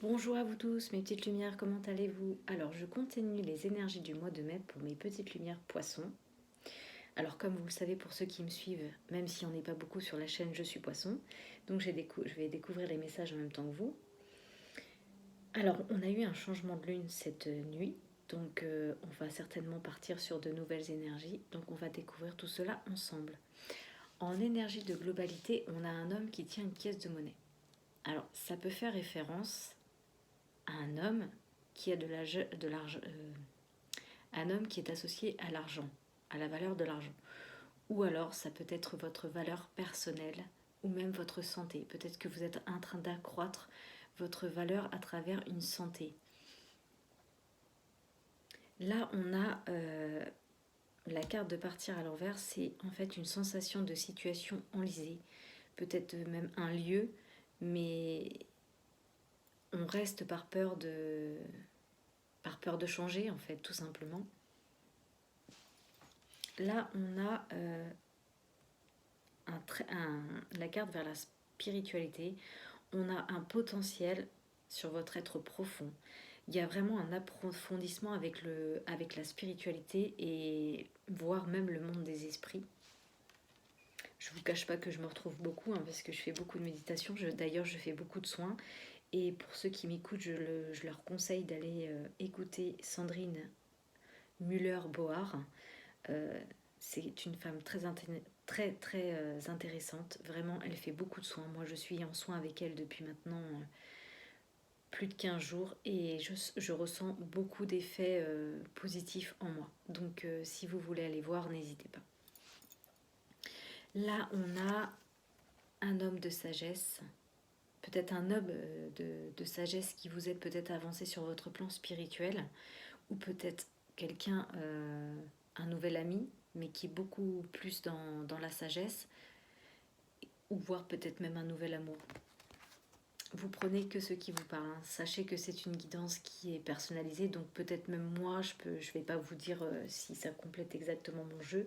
Bonjour à vous tous, mes petites lumières, comment allez-vous? Alors, je continue les énergies du mois de mai pour mes petites lumières poissons. Alors, comme vous le savez, pour ceux qui me suivent, même si on n'est pas beaucoup sur la chaîne, je suis poisson. Donc, je vais découvrir les messages en même temps que vous. Alors, on a eu un changement de lune cette nuit. Donc, on va certainement partir sur de nouvelles énergies. Donc, on va découvrir tout cela ensemble. En énergie de globalité, on a un homme qui tient une caisse de monnaie. Alors, ça peut faire référence à un homme qui a de l'argent, un homme qui est associé à l'argent, à la valeur de l'argent. Ou alors ça peut être votre valeur personnelle ou même votre santé. Peut-être que vous êtes en train d'accroître votre valeur à travers une santé. Là, on a la carte de partir à l'envers, c'est en fait une sensation de situation enlisée, peut-être même un lieu, mais on reste par peur de changer en fait, tout simplement. Là, on a la carte vers la spiritualité. On a un potentiel sur votre être profond. Il y a vraiment un approfondissement avec la spiritualité et voire même le monde des esprits. Je ne vous cache pas que je me retrouve beaucoup parce que je fais beaucoup de méditation. D'ailleurs, je fais beaucoup de soins. Et pour ceux qui m'écoutent, je leur conseille d'aller écouter Sandrine Muller-Board. C'est une femme très intéressante. Vraiment, elle fait beaucoup de soins. Moi, je suis en soins avec elle depuis maintenant plus de 15 jours et je ressens beaucoup d'effets positifs en moi. Donc, si vous voulez aller voir, n'hésitez pas. Là, on a un homme de sagesse. Peut-être un homme de sagesse qui vous aide peut-être à avancer sur votre plan spirituel. Ou peut-être quelqu'un, un nouvel ami, mais qui est beaucoup plus dans la sagesse, ou voire peut-être même un nouvel amour. Vous prenez que ce qui vous parle. Sachez que c'est une guidance qui est personnalisée, donc peut-être même moi, je vais pas vous dire si ça complète exactement mon jeu,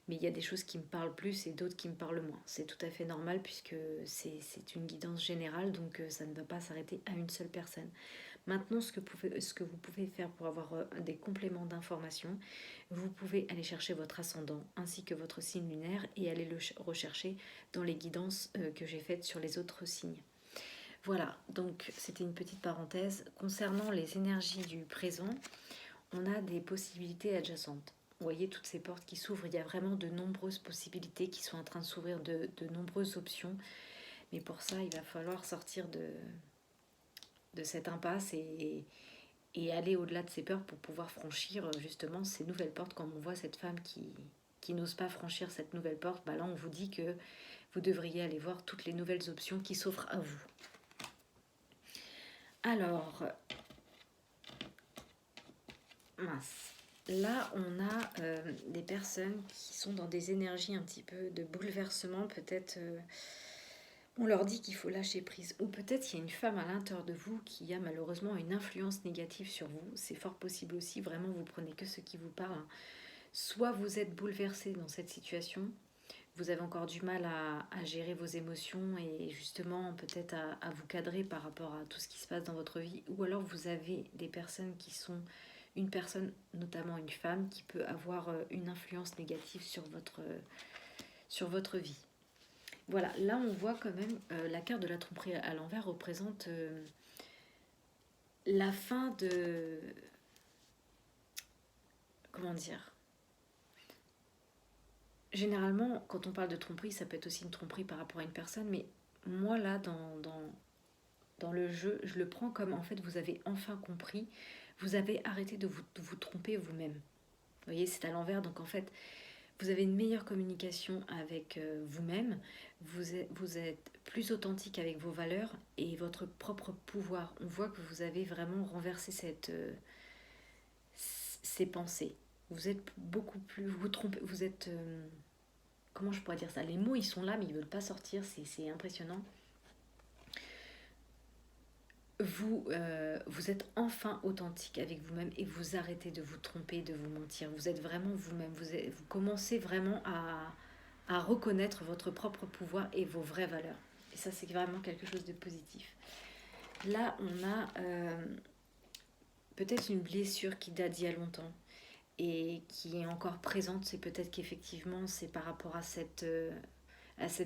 mais il y a des choses qui me parlent plus et d'autres qui me parlent moins. C'est tout à fait normal puisque c'est une guidance générale, donc ça ne va pas s'arrêter à une seule personne. Maintenant, ce que vous pouvez faire pour avoir des compléments d'informations, vous pouvez aller chercher votre ascendant ainsi que votre signe lunaire et aller le rechercher dans les guidances que j'ai faites sur les autres signes. Voilà, donc c'était une petite parenthèse. Concernant les énergies du présent, on a des possibilités adjacentes. Vous voyez toutes ces portes qui s'ouvrent, il y a vraiment de nombreuses possibilités qui sont en train de s'ouvrir, de nombreuses options. Mais pour ça, il va falloir sortir de cette impasse et aller au-delà de ses peurs pour pouvoir franchir justement ces nouvelles portes. Comme on voit cette femme qui n'ose pas franchir cette nouvelle porte, bah là on vous dit que vous devriez aller voir toutes les nouvelles options qui s'offrent à vous. Alors, mince. Là, on a des personnes qui sont dans des énergies un petit peu de bouleversement. Peut-être on leur dit qu'il faut lâcher prise. Ou peut-être il y a une femme à l'intérieur de vous qui a malheureusement une influence négative sur vous. C'est fort possible aussi. Vraiment, vous prenez que ce qui vous parle. Soit vous êtes bouleversé dans cette situation, vous avez encore du mal à gérer vos émotions et justement peut-être à vous cadrer par rapport à tout ce qui se passe dans votre vie. Ou alors vous avez des personnes qui sont une personne, notamment une femme, qui peut avoir une influence négative sur votre vie. Voilà, là on voit quand même la carte de la tromperie à l'envers représente la fin de... Comment dire? Généralement, quand on parle de tromperie, ça peut être aussi une tromperie par rapport à une personne, mais moi là, dans le jeu, je le prends comme en fait vous avez enfin compris, vous avez arrêté de vous tromper vous-même. Vous voyez, c'est à l'envers, donc en fait, vous avez une meilleure communication avec vous-même, vous êtes plus authentique avec vos valeurs et votre propre pouvoir. On voit que vous avez vraiment renversé ces pensées. Vous êtes beaucoup plus... Vous trompez, vous êtes... comment je pourrais dire ça? Les mots, ils sont là, mais ils ne veulent pas sortir, c'est impressionnant. Vous êtes enfin authentique avec vous-même et vous arrêtez de vous tromper, de vous mentir. Vous êtes vraiment vous-même. Vous commencez vraiment à reconnaître votre propre pouvoir et vos vraies valeurs. Et ça, c'est vraiment quelque chose de positif. Là, on a peut-être une blessure qui date d'il y a longtemps et qui est encore présente. C'est peut-être qu'effectivement, c'est par rapport à cette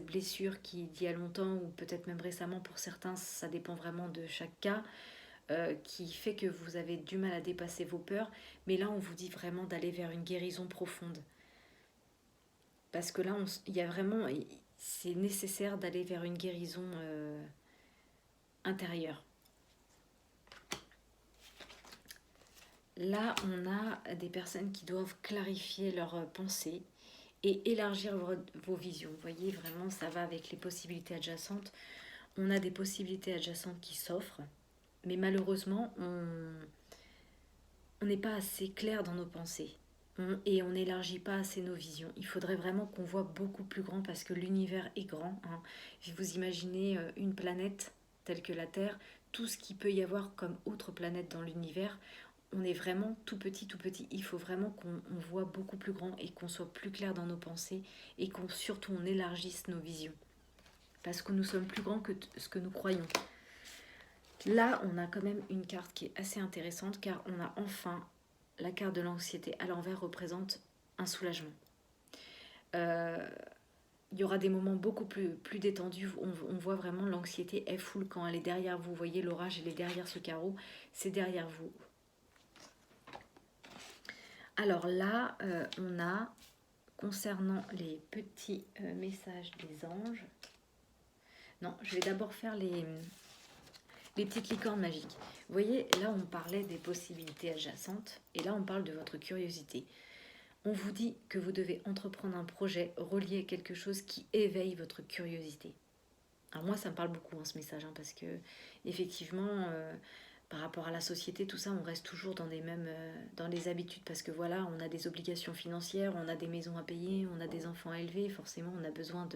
blessure qui d'il y a longtemps ou peut-être même récemment pour certains, ça dépend vraiment de chaque cas, qui fait que vous avez du mal à dépasser vos peurs. Mais là, on vous dit vraiment d'aller vers une guérison profonde. Parce que là, il y a vraiment, c'est nécessaire d'aller vers une guérison intérieure. Là, on a des personnes qui doivent clarifier leurs pensées et élargir vos visions. Vous voyez, vraiment, ça va avec les possibilités adjacentes. On a des possibilités adjacentes qui s'offrent, mais malheureusement, on n'est pas assez clair dans nos pensées. Et on n'élargit pas assez nos visions. Il faudrait vraiment qu'on voit beaucoup plus grand parce que l'univers est grand. Hein. Vous imaginez une planète telle que la Terre, tout ce qu'il peut y avoir comme autre planète dans l'univers, on est vraiment tout petit, tout petit. Il faut vraiment qu'on voit beaucoup plus grand et qu'on soit plus clair dans nos pensées et qu'on surtout on élargisse nos visions. Parce que nous sommes plus grands que ce que nous croyons. Là, on a quand même une carte qui est assez intéressante car on a enfin la carte de l'anxiété à l'envers représente un soulagement. Il y aura des moments beaucoup plus détendus. On voit vraiment l'anxiété est full quand elle est derrière vous. Vous voyez, l'orage, elle est derrière ce carreau. C'est derrière vous. Alors là, on a, concernant les petits messages des anges... Non, je vais d'abord faire les petites licornes magiques. Vous voyez, là, on parlait des possibilités adjacentes. Et là, on parle de votre curiosité. On vous dit que vous devez entreprendre un projet relié à quelque chose qui éveille votre curiosité. Alors moi, ça me parle beaucoup, ce message, parce que effectivement, par rapport à la société, tout ça, on reste toujours dans dans les habitudes, parce que voilà, on a des obligations financières, on a des maisons à payer, on a des enfants à élever, forcément, on a besoin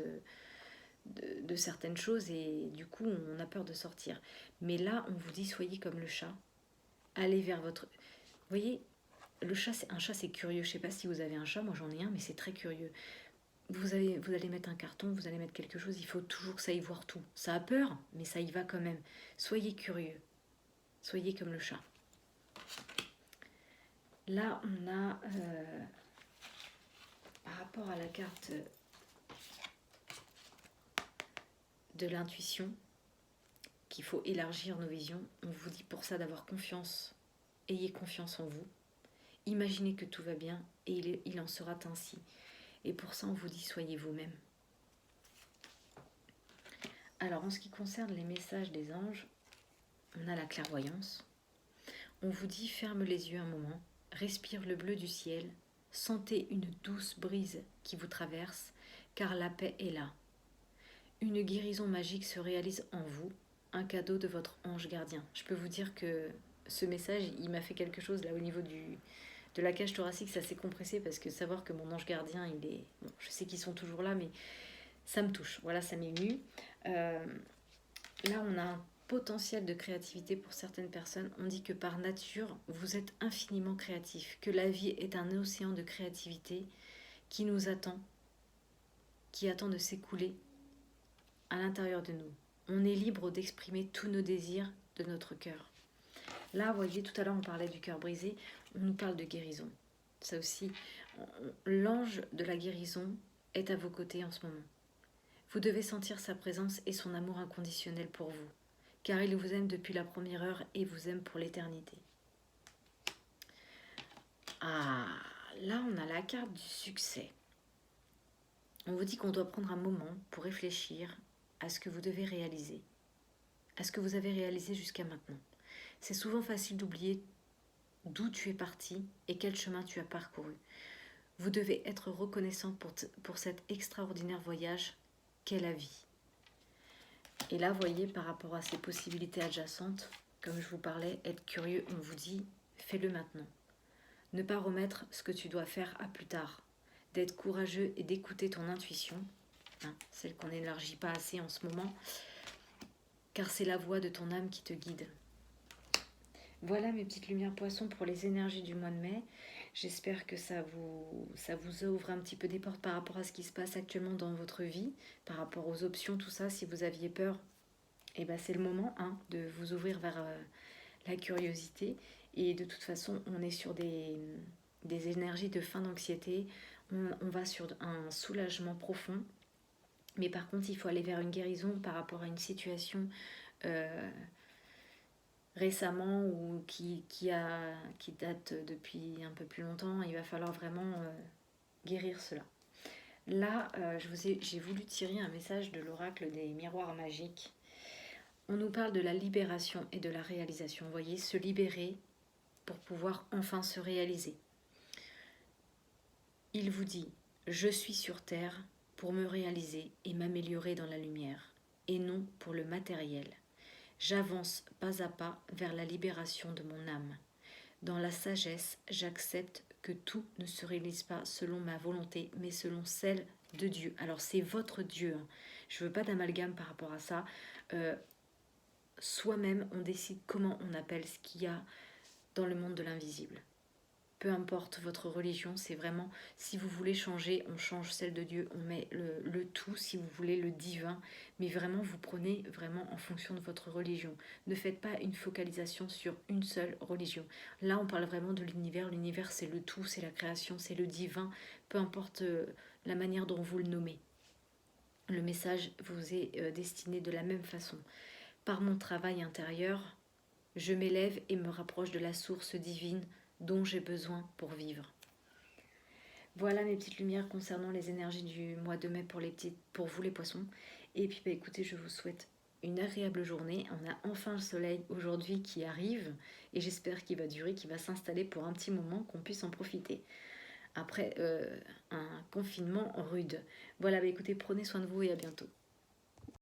de certaines choses, et du coup, on a peur de sortir. Mais là, on vous dit, soyez comme le chat, allez vers votre... Vous voyez, un chat, c'est curieux. Je sais pas si vous avez un chat, moi j'en ai un, mais c'est très curieux. Vous allez mettre un carton, vous allez mettre quelque chose, il faut toujours que ça aille voir tout. Ça a peur, mais ça y va quand même. Soyez curieux. Soyez comme le chat. Là, on a, par rapport à la carte de l'intuition, qu'il faut élargir nos visions, on vous dit pour ça d'avoir confiance. Ayez confiance en vous. Imaginez que tout va bien et il en sera ainsi. Et pour ça, on vous dit soyez vous-même. Alors, en ce qui concerne les messages des anges, on a la clairvoyance. On vous dit ferme les yeux un moment, respire le bleu du ciel, sentez une douce brise qui vous traverse, car la paix est là. Une guérison magique se réalise en vous, un cadeau de votre ange gardien. Je peux vous dire que ce message, il m'a fait quelque chose là au niveau de la cage thoracique, ça s'est compressé parce que savoir que mon ange gardien, il est... Bon, je sais qu'ils sont toujours là, mais ça me touche. Voilà, ça m'émue. Là, on a un potentiel de créativité pour certaines personnes. On dit que par nature, vous êtes infiniment créatif, que la vie est un océan de créativité qui nous attend, qui attend de s'écouler à l'intérieur de nous. On est libre d'exprimer tous nos désirs de notre cœur. Là, vous voyez, tout à l'heure, on parlait du cœur brisé, on nous parle de guérison. Ça aussi, l'ange de la guérison est à vos côtés en ce moment. Vous devez sentir sa présence et son amour inconditionnel pour vous, car il vous aime depuis la première heure et vous aime pour l'éternité. Ah, là on a la carte du succès. On vous dit qu'on doit prendre un moment pour réfléchir à ce que vous devez réaliser, à ce que vous avez réalisé jusqu'à maintenant. C'est souvent facile d'oublier d'où tu es parti et quel chemin tu as parcouru. Vous devez être reconnaissant pour cet extraordinaire voyage qu'est la vie. Et là, vous voyez, par rapport à ces possibilités adjacentes, comme je vous parlais, être curieux, on vous dit, fais-le maintenant. Ne pas remettre ce que tu dois faire à plus tard. D'être courageux et d'écouter ton intuition, celle qu'on n'élargit pas assez en ce moment, car c'est la voix de ton âme qui te guide. Voilà mes petites lumières poissons pour les énergies du mois de mai. J'espère que ça vous ouvre un petit peu des portes par rapport à ce qui se passe actuellement dans votre vie, par rapport aux options, tout ça. Si vous aviez peur, et ben c'est le moment de vous ouvrir vers la curiosité. Et de toute façon, on est sur des énergies de fin d'anxiété, on va sur un soulagement profond. Mais par contre, il faut aller vers une guérison par rapport à une situation euh, récemment ou qui date depuis un peu plus longtemps. Il va falloir vraiment guérir cela. Là, j'ai voulu tirer un message de l'oracle des miroirs magiques. On nous parle de la libération et de la réalisation. Vous voyez, se libérer pour pouvoir enfin se réaliser. Il vous dit, je suis sur terre pour me réaliser et m'améliorer dans la lumière, et non pour le matériel. J'avance pas à pas vers la libération de mon âme. Dans la sagesse, j'accepte que tout ne se réalise pas selon ma volonté, mais selon celle de Dieu. Alors c'est votre Dieu. Je veux pas d'amalgame par rapport à ça. Soi-même, on décide comment on appelle ce qu'il y a dans le monde de l'invisible. Peu importe votre religion, c'est vraiment, si vous voulez changer, on change celle de Dieu, on met le tout, si vous voulez, le divin, mais vraiment, vous prenez vraiment en fonction de votre religion. Ne faites pas une focalisation sur une seule religion. Là, on parle vraiment de l'univers c'est le tout, c'est la création, c'est le divin, peu importe la manière dont vous le nommez. Le message vous est destiné de la même façon. Par mon travail intérieur, je m'élève et me rapproche de la source divine dont j'ai besoin pour vivre. Voilà mes petites lumières concernant les énergies du mois de mai pour vous les poissons. Et puis écoutez, je vous souhaite une agréable journée. On a enfin le soleil aujourd'hui qui arrive et j'espère qu'il va durer, qu'il va s'installer pour un petit moment, qu'on puisse en profiter après un confinement rude. Voilà, écoutez, prenez soin de vous et à bientôt.